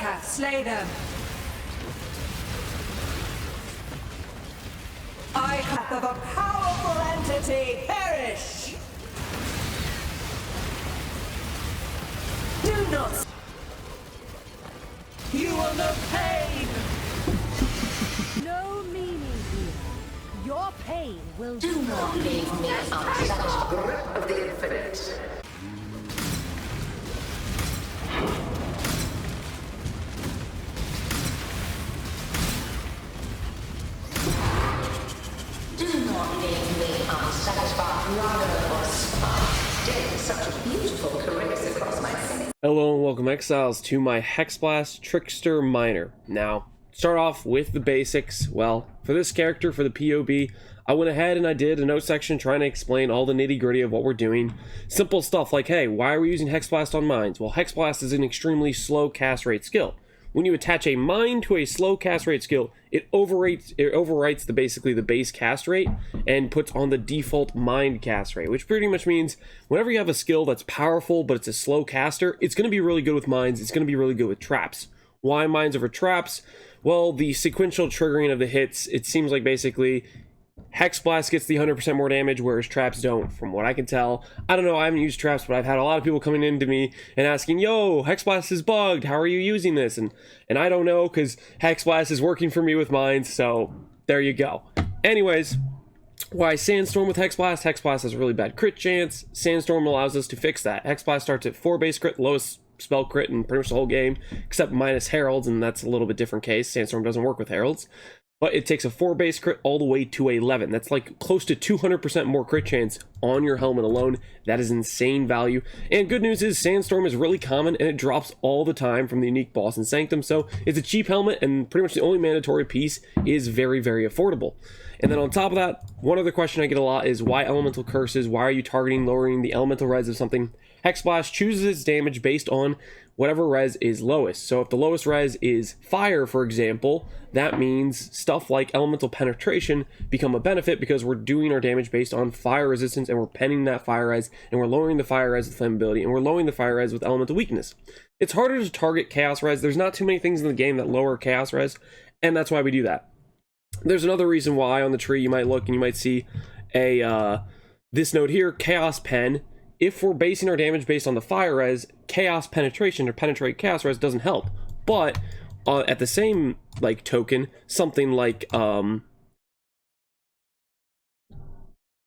have slain them. I have a powerful entity perish. Do not. You will know pain. No meaning here. Your pain will Do not leave me untouched. Grip of the infinite. Do not leave me unsatisfied. Runner or spark. Did such a beautiful caress across my face. Hello and welcome exiles to my Hexblast Trickster Miner. Now, start off with the basics. Well, for this character, for the PoB, I went ahead and I did a note section trying to explain all the nitty gritty of what we're doing. Simple stuff like, hey, why are we using Hexblast on mines? Well, Hexblast is an extremely slow cast rate skill. When you attach a mine to a slow cast rate skill, it overwrites basically the base cast rate and puts on the default mine cast rate, which pretty much means whenever you have a skill that's powerful but it's a slow caster, it's going to be really good with mines, it's going to be really good with traps. Why mines over traps? Well, the sequential triggering of the hits, it seems like basically Hexblast gets the 100% more damage, whereas traps don't, from what I can tell. I don't know, I haven't used traps, but I've had a lot of people coming into me and asking, yo, Hexblast is bugged, how are you using this? And I don't know, because Hexblast is working for me with mines, so there you go. Anyways, why Sandstorm with Hexblast? Hexblast has a really bad crit chance. Sandstorm allows us to fix that. Hexblast starts at 4 base crit, lowest spell crit in pretty much the whole game, except minus Heralds, and that's a little bit different case. Sandstorm doesn't work with Heralds. But it takes a 4 base crit all the way to 11. That's like close to 200% more crit chance on your helmet alone. That is insane value. And good news is Sandstorm is really common and it drops all the time from the unique boss in Sanctum. So it's a cheap helmet and pretty much the only mandatory piece is very, very affordable. And then on top of that, one other question I get a lot is why elemental curses? Why are you targeting lowering the elemental res of something? Hexblast chooses its damage based on whatever res is lowest. So if the lowest res is fire, for example, that means stuff like elemental penetration become a benefit because we're doing our damage based on fire resistance and we're penning that fire res and we're lowering the fire res with flammability and we're lowering the fire res with elemental weakness. It's harder to target chaos res. There's not too many things in the game that lower chaos res, and that's why we do that. There's another reason why on the tree you might look and you might see a this note here, chaos pen. If we're basing our damage based on the fire res, chaos penetration or penetrate chaos res doesn't help. But at the same like token, something like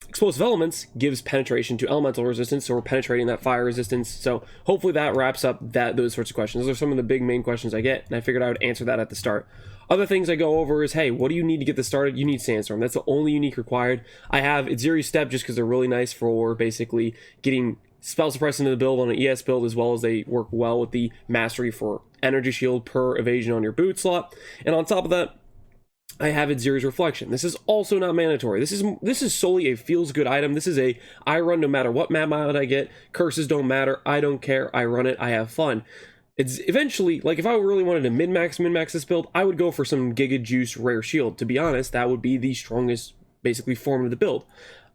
explosive elements gives penetration to elemental resistance, so we're penetrating that fire resistance. So hopefully that wraps up those sorts of questions. Those are some of the big main questions I get, and I figured I would answer that at the start. Other things I go over is, hey, what do you need to get this started? You need Sandstorm. That's the only unique required. I have Itziri's Step just because they're really nice for basically getting spell suppress into the build on an ES build, as well as they work well with the mastery for energy shield per evasion on your boot slot. And on top of that, I have Itziri's Reflection. This is also not mandatory. This is solely a feels good item. This is I run no matter what map mod I get. Curses don't matter. I don't care. I run it. I have fun. It's eventually, like if I really wanted to min-max this build, I would go for some Giga Juice Rare Shield. To be honest, that would be the strongest, basically, form of the build.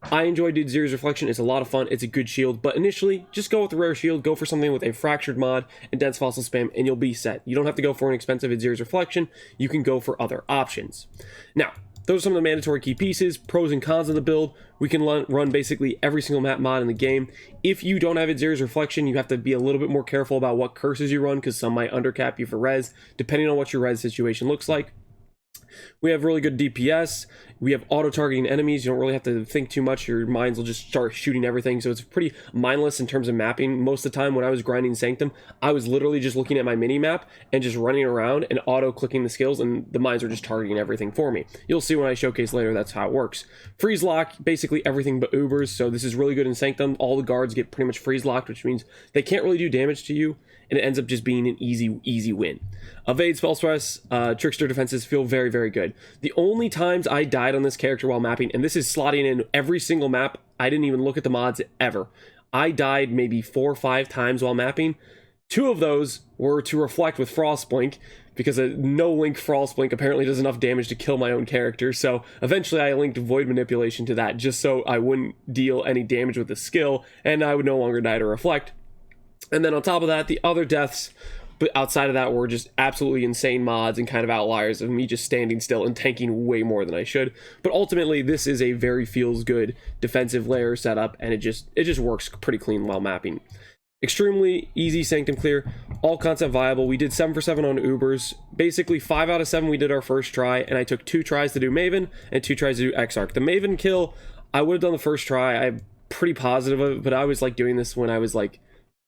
I enjoyed Itziri's Reflection. It's a lot of fun. It's a good shield. But initially, just go with the Rare Shield. Go for something with a Fractured mod and Dense Fossil Spam, and you'll be set. You don't have to go for an expensive Itziri's Reflection. You can go for other options. Now, those are some of the mandatory key pieces, pros and cons of the build. We can run basically every single map mod in the game. If you don't have Itziri's Reflection, you have to be a little bit more careful about what curses you run because some might undercap you for res, depending on what your res situation looks like. We have really good DPS. We have auto-targeting enemies. You don't really have to think too much. Your mines will just start shooting everything. So it's pretty mindless in terms of mapping. Most of the time when I was grinding Sanctum, I was literally just looking at my mini-map and just running around and auto-clicking the skills, and the mines are just targeting everything for me. You'll see when I showcase later that's how it works. Freeze lock, basically everything but Ubers. So this is really good in Sanctum. All the guards get pretty much freeze locked, which means they can't really do damage to you, and it ends up just being an easy win. Evade, spell stress, trickster defenses feel very, very good. The only times I died on this character while mapping, and this is slotting in every single map, I didn't even look at the mods ever. I died maybe 4 or 5 times while mapping. 2 of those were to reflect with Frostblink, because a no-link Frostblink apparently does enough damage to kill my own character, so eventually I linked Void Manipulation to that, just so I wouldn't deal any damage with the skill, and I would no longer die to reflect. And then on top of that, the other deaths but outside of that were just absolutely insane mods and kind of outliers of me just standing still and tanking way more than I should. But ultimately, this is a very feels good defensive layer setup, and it just works pretty clean while mapping. Extremely easy Sanctum clear, all concept viable. We did 7 for 7 on Ubers. Basically 5 out of 7 we did our first try, and I took 2 tries to do Maven and 2 tries to do Exarch. The Maven kill, I would have done the first try. I'm pretty positive of it, but I was like doing this when I was like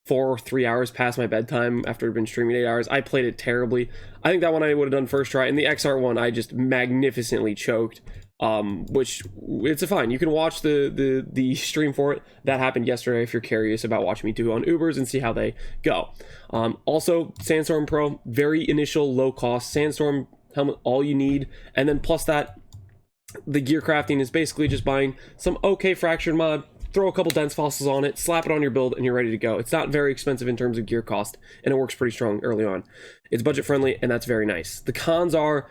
4 or 3 hours past my bedtime after I'd been streaming 8 hours. I played it terribly. I think that one I would have done first try, and the Exarch one I just magnificently choked. Which it's fine. You can watch the stream for it. That happened yesterday if you're curious about watching me do on Ubers and see how they go. Also, Sandstorm Pro, very initial low cost Sandstorm helmet, all you need, and then plus that, the gear crafting is basically just buying some okay fractured mod, throw a couple dense fossils on it, slap it on your build, and you're ready to go. It's not very expensive in terms of gear cost, and it works pretty strong early on. It's budget friendly, and that's very nice. The cons are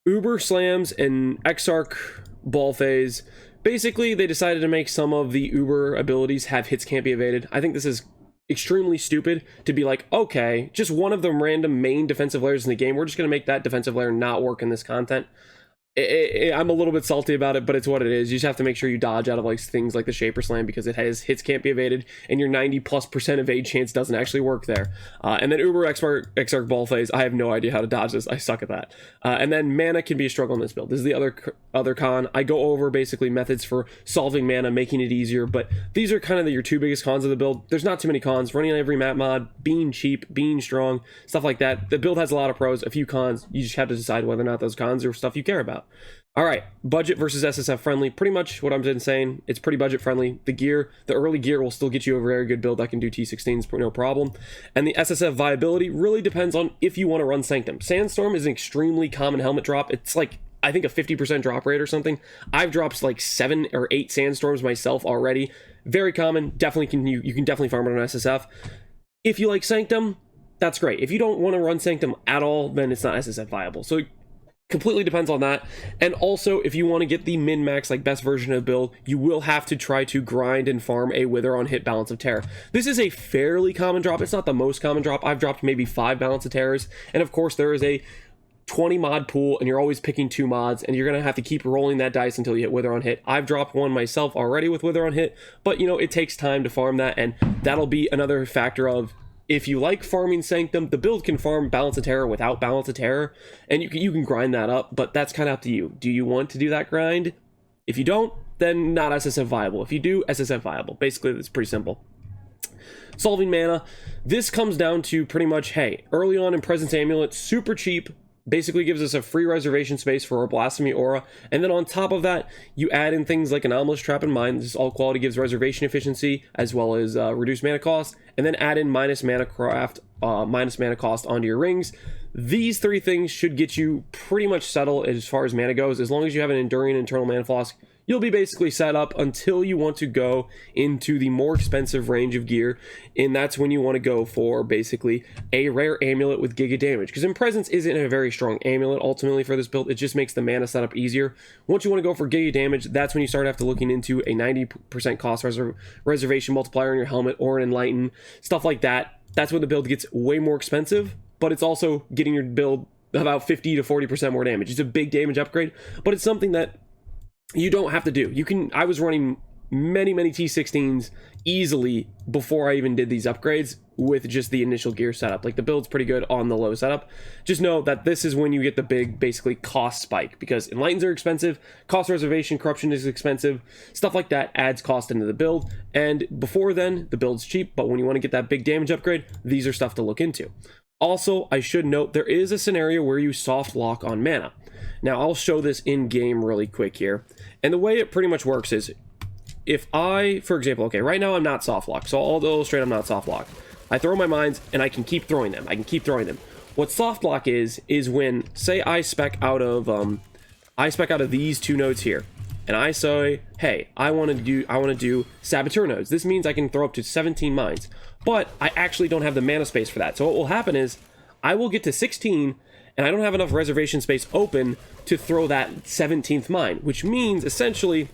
Uber slams and Exarch ball phase. Basically, they decided to make some of the Uber abilities have hits can't be evaded. I think this is extremely stupid to be like, okay, just one of the random main defensive layers in the game, we're just going to make that defensive layer not work in this content. I'm a little bit salty about it, but it's what it is. You just have to make sure you dodge out of like things like the Shaper Slam because it has hits can't be evaded, and your 90+% evade chance doesn't actually work there. And then Uber Exarch ball phase, I have no idea how to dodge this. I suck at that. And then mana can be a struggle in this build. This is the other con. I go over basically methods for solving mana, making it easier, but these are kind of your 2 biggest cons of the build. There's not too many cons. Running on every map mod, being cheap, being strong, stuff like that. The build has a lot of pros, a few cons. You just have to decide whether or not those cons are stuff you care about. All right, budget versus SSF friendly. Pretty much what I've been saying. It's pretty budget friendly. The gear, the early gear will still get you a very good build that can do T16s, no problem. And the SSF viability really depends on if you want to run Sanctum. Sandstorm is an extremely common helmet drop. It's like, I think a 50% drop rate or something. I've dropped like 7 or 8 Sandstorms myself already. Very common. Definitely you can definitely farm it on SSF. If you like Sanctum, that's great. If you don't want to run Sanctum at all, then it's not SSF viable. So completely depends on that. And also, if you want to get the min-max, like best version of build, you will have to try to grind and farm a Wither on hit Balance of Terror. This is a fairly common drop. It's not the most common drop. I've dropped maybe 5 Balance of Terrors. And of course, there is a 20 mod pool, and you're always picking 2 mods, and you're going to have to keep rolling that dice until you hit Wither on hit. I've dropped one myself already with Wither on hit, but you know, it takes time to farm that, and that'll be another factor of, if you like farming Sanctum, the build can farm Balance of Terror without Balance of Terror, and you can grind that up, but that's kind of up to you. Do you want to do that grind? If you don't, then not SSF viable. If you do, SSF viable. Basically, it's pretty simple. Solving mana. This comes down to pretty much, hey, early on in Presence Amulet, super cheap, basically gives us a free reservation space for our Blasphemy Aura, and then on top of that, you add in things like Anomalous Trap and Mine. This all quality gives reservation efficiency as well as reduced mana cost, and then add in minus mana cost onto your rings. These 3 things should get you pretty much settled as far as mana goes. As long as you have an Enduring Internal Mana Flask, you'll be basically set up until you want to go into the more expensive range of gear, and that's when you want to go for basically a rare amulet with Giga Damage, because in Presence isn't a very strong amulet ultimately for this build. It just makes the mana setup easier. Once you want to go for Giga Damage, that's when you start after looking into a 90% cost reservation multiplier on your helmet or an Enlighten, stuff like that. That's when the build gets way more expensive, but it's also getting your build about 50 to 40% more damage. It's a big damage upgrade, but it's something that you don't have to do. You can. I was running many T16s easily before I even did these upgrades with just the initial gear setup. Like, the build's pretty good on the low setup. Just know that this is when you get the big, basically, cost spike, because Enlightens are expensive, cost reservation, corruption is expensive, stuff like that adds cost into the build, and before then, the build's cheap, but when you want to get that big damage upgrade, these are stuff to look into. Also, I should note, there is a scenario where you soft lock on mana. Now, I'll show this in game really quick here. And the way it pretty much works is, if I, for example, okay, right now I'm not soft locked, so I'll illustrate I'm not soft locked. I throw my mines, and I can keep throwing them. What soft lock is when, say, I spec out of these 2 nodes here, and I say, hey, I want to do Saboteur nodes. This means I can throw up to 17 mines, but I actually don't have the mana space for that. So what will happen is, I will get to 16, and I don't have enough reservation space open to throw that 17th mine, which means essentially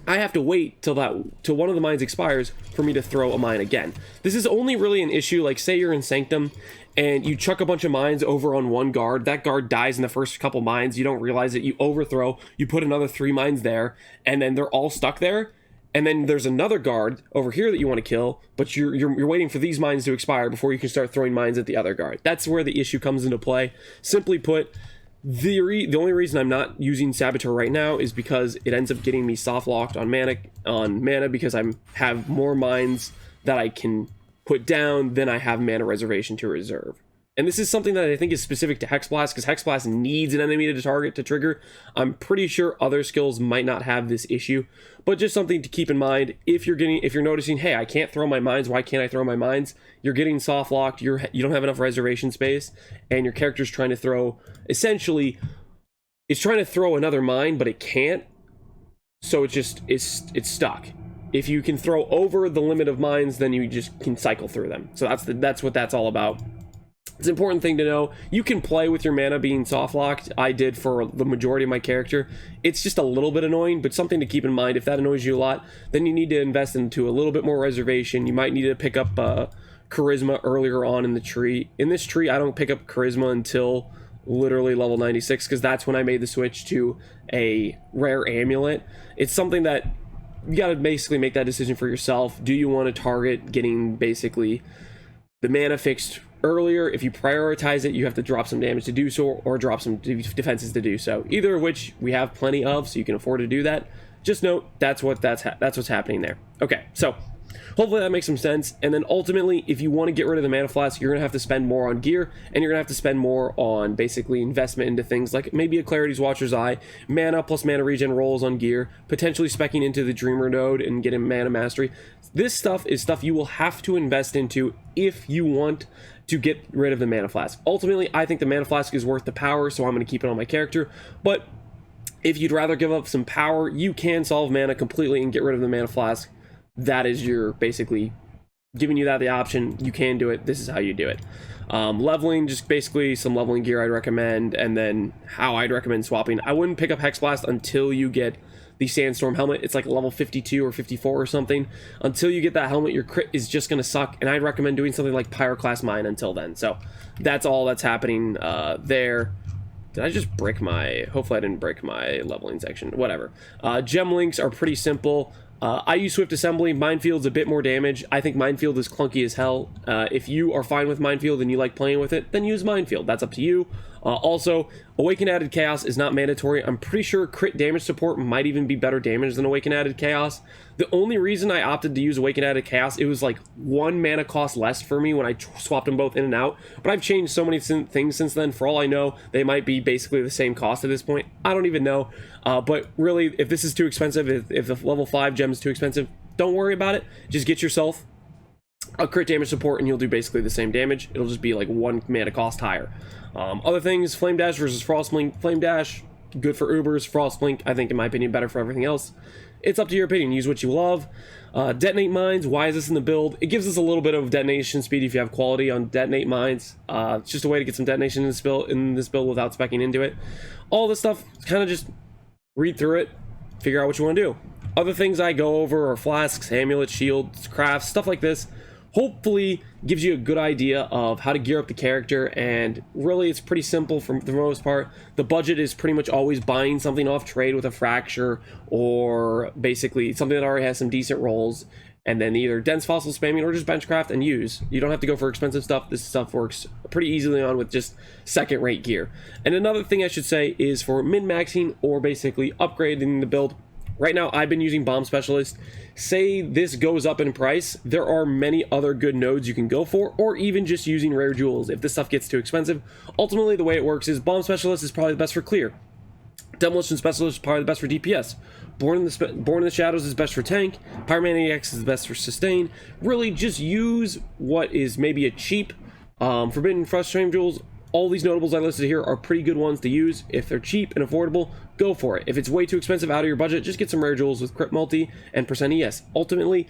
I have to wait till one of the mines expires for me to throw a mine again. This is only really an issue, like say you're in Sanctum and you chuck a bunch of mines over on one guard. That guard dies in the first couple mines. You don't realize it. You overthrow. You put another 3 mines there, and then they're all stuck there. And then there's another guard over here that you want to kill, but you're waiting for these mines to expire before you can start throwing mines at the other guard. That's where the issue comes into play. Simply put, the only reason I'm not using Saboteur right now is because it ends up getting me soft locked on mana because I have more mines that I can put down than I have mana reservation to reserve. And this is something that I think is specific to Hexblast, because Hexblast needs an enemy to target to trigger. I'm pretty sure other skills might not have this issue, but just something to keep in mind. If you're noticing, hey, I can't throw my mines, why can't I throw my mines? You're getting soft locked, you don't have enough reservation space, and your character's trying to throw, essentially, it's trying to throw another mine, but it can't. So it's stuck. If you can throw over the limit of mines, then you just can cycle through them. So that's what that's all about. It's an important thing to know. You can play with your mana being soft locked. I did for the majority of my character. It's just a little bit annoying, but something to keep in mind. If that annoys you a lot, then you need to invest into a little bit more reservation. You might need to pick up charisma earlier on in the tree. In this tree, I don't pick up charisma until literally level 96, because that's when I made the switch to a rare amulet. It's something that you got to basically make that decision for yourself. Do you want to target getting basically the mana fixed earlier? If you prioritize it, you have to drop some damage to do so, or drop some defenses to do so. Either of which we have plenty of, so you can afford to do that. Just note that's what's happening there. Okay, so hopefully that makes some sense. And then ultimately, if you want to get rid of the mana flask, you're gonna have to spend more on gear, and you're gonna have to spend more on basically investment into things like maybe a Clarity's Watcher's Eye, mana plus mana regen rolls on gear, potentially specking into the Dreamer node and getting mana mastery. This stuff is stuff you will have to invest into if you want to get rid of the mana flask. Ultimately, I think the mana flask is worth the power, so I'm going to keep it on my character. But if you'd rather give up some power, you can solve mana completely and get rid of the mana flask. That is your basically giving you the option. You can do it. This is how you do it. Leveling, just basically some leveling gear I'd recommend, and then how I'd recommend swapping. I wouldn't pick up Hexblast until you get the Sandstorm helmet. It's like level 52 or 54 or something. Until you get that helmet, your crit is just going to suck, and I'd recommend doing something like Pyroclast Mine until then. So that's all that's happening there. Did I just break my... Hopefully I didn't break my leveling section. Whatever. Gem links are pretty simple. I use Swift Assembly. Minefield's a bit more damage. I think Minefield is clunky as hell. If you are fine with Minefield and you like playing with it, then use Minefield. That's up to you. Also, Awakened Added Chaos is not mandatory. I'm pretty sure crit damage support might even be better damage than Awakened Added Chaos. The only reason I opted to use Awakened Added Chaos, it was like 1 mana cost less for me when I swapped them both in and out. But I've changed so many things since then. For all I know, they might be basically the same cost at this point. I don't even know. But really, if this is too expensive, if the level 5 gem is too expensive, don't worry about it. Just get yourself a crit damage support and you'll do basically the same damage. It'll just be like 1 mana cost higher. Other things, Flame Dash versus Frostblink. Flame Dash, good for Ubers. Frostblink, I think in my opinion, better for everything else. It's up to your opinion. Use what you love. Detonate Mines, why is this in the build? It gives us a little bit of detonation speed if you have quality on Detonate Mines. It's just a way to get some detonation in this build without speccing into it. All this stuff, kind of just read through it, figure out what you want to do. Other things I go over are flasks, amulets, shields, crafts, stuff like this. Hopefully gives you a good idea of how to gear up the character, and really it's pretty simple for the most part. The budget is pretty much always buying something off trade with a fracture, or basically something that already has some decent rolls, and then either dense fossil spamming or just benchcraft and use. You don't have to go for expensive stuff. This stuff works pretty easily on with just second rate gear. And another thing I should say is for min-maxing or basically upgrading the build, right now I've been using Bomb Specialist. Say this goes up in price, there are many other good nodes you can go for, or even just using rare jewels if this stuff gets too expensive. Ultimately, the way it works is Bomb Specialist is probably the best for clear. Demolition Specialist is probably the best for DPS. Born in the Shadows is best for tank. Pyromaniacs is the best for sustain. Really, just use what is maybe a cheap Forbidden Frustrating Jewels. All these notables I listed here are pretty good ones to use. If they're cheap and affordable, go for it. If it's way too expensive out of your budget, just get some rare jewels with crit multi and percent ES. Ultimately,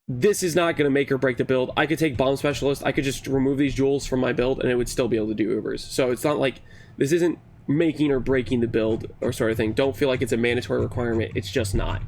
this is not going to make or break the build. I could take Bomb Specialist, I could just remove these jewels from my build and it would still be able to do Ubers. So it's not like, this isn't making or breaking the build or sort of thing. Don't feel like it's a mandatory requirement. It's just not.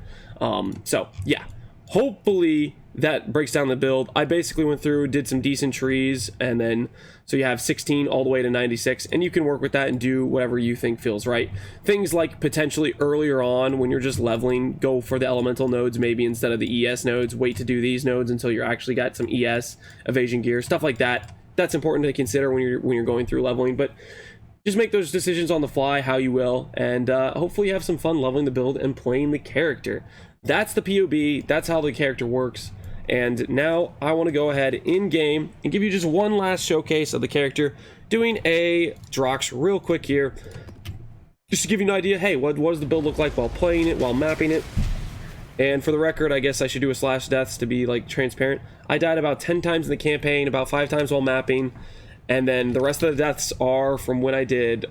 So yeah, hopefully that breaks down the build. I basically went through, did some decent trees, and then so you have 16 all the way to 96, and you can work with that and do whatever you think feels right. Things like potentially earlier on when you're just leveling, go for the elemental nodes maybe instead of the ES nodes. Wait to do these nodes until you're actually got some ES evasion gear, stuff like that. That's important to consider when you're going through leveling, but just make those decisions on the fly how you will, and hopefully you have some fun leveling the build and playing the character. That's the PoB, that's how the character works. And now I want to go ahead in game and give you just one last showcase of the character, doing a Drox real quick here, just to give you an idea. Hey, what does the build look like while playing it, while mapping it? And for the record, I guess I should do a slash deaths to be like transparent. I died about 10 times in the campaign, about 5 times while mapping, and then the rest of the deaths are from when I did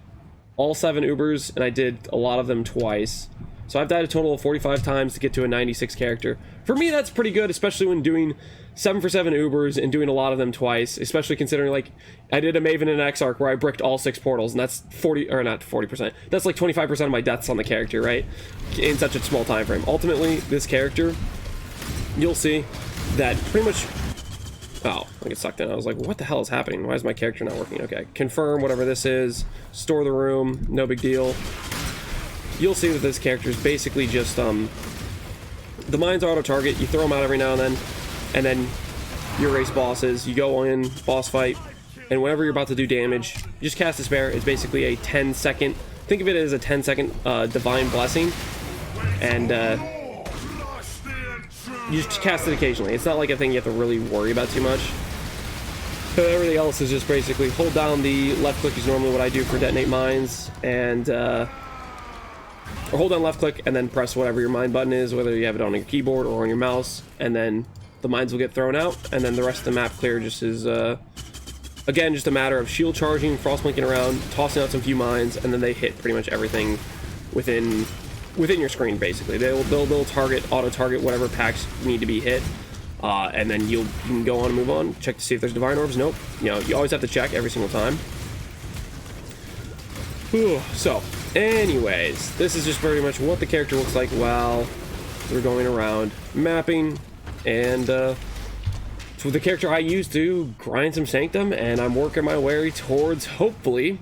all 7 Ubers, and I did a lot of them twice. So I've died a total of 45 times to get to a 96 character. For me, that's pretty good, especially when doing 7 for 7 Ubers and doing a lot of them twice, especially considering, like, I did a Maven and Exarch where I bricked all 6 portals, and that's 40, or not 40%, that's like 25% of my deaths on the character, right? In such a small time frame. Ultimately, this character, you'll see that pretty much... Oh, I get sucked in. I was like, what the hell is happening? Why is my character not working? Okay, confirm whatever this is, store the room, no big deal. You'll see that this character is basically just, the mines auto-target, you throw them out every now and then you erase bosses, you go in, boss fight, and whenever you're about to do damage, you just cast Despair. It's basically a 10-second, think of it as a 10-second Divine Blessing, and you just cast it occasionally. It's not like a thing you have to really worry about too much. But everything else is just basically hold down the left click is normally what I do for detonate mines, and or hold down left click and then press whatever your mine button is, whether you have it on your keyboard or on your mouse, and then the mines will get thrown out, and then the rest of the map clear just is again just a matter of shield charging, frost blinking around, tossing out some few mines, and then they hit pretty much everything within your screen. Basically they'll target, auto target whatever packs need to be hit, and then you can go on and move on. Check to see if there's divine orbs. Nope, you know, you always have to check every single time. So anyways, this is just very much what the character looks like while we're going around mapping, and so the character I use to grind some Sanctum, and I'm working my way towards hopefully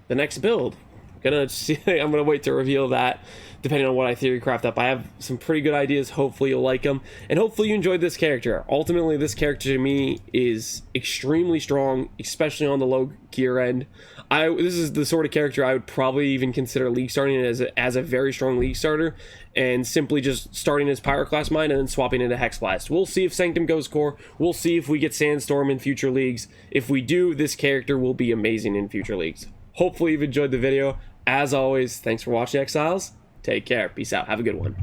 the next build. I'm gonna wait to reveal that depending on what I theory craft up. I have some pretty good ideas. Hopefully you'll like them, and hopefully you enjoyed this character. Ultimately, this character to me is extremely strong, especially on the low gear end. This is the sort of character I would probably even consider league starting as a very strong league starter, and simply just starting as Pyroclast mine and then swapping into Hexblast. We'll see if Sanctum goes core. We'll see if we get Sandstorm in future leagues. If we do, this character will be amazing in future leagues. Hopefully you've enjoyed the video. As always, thanks for watching, Exiles. Take care. Peace out. Have a good one.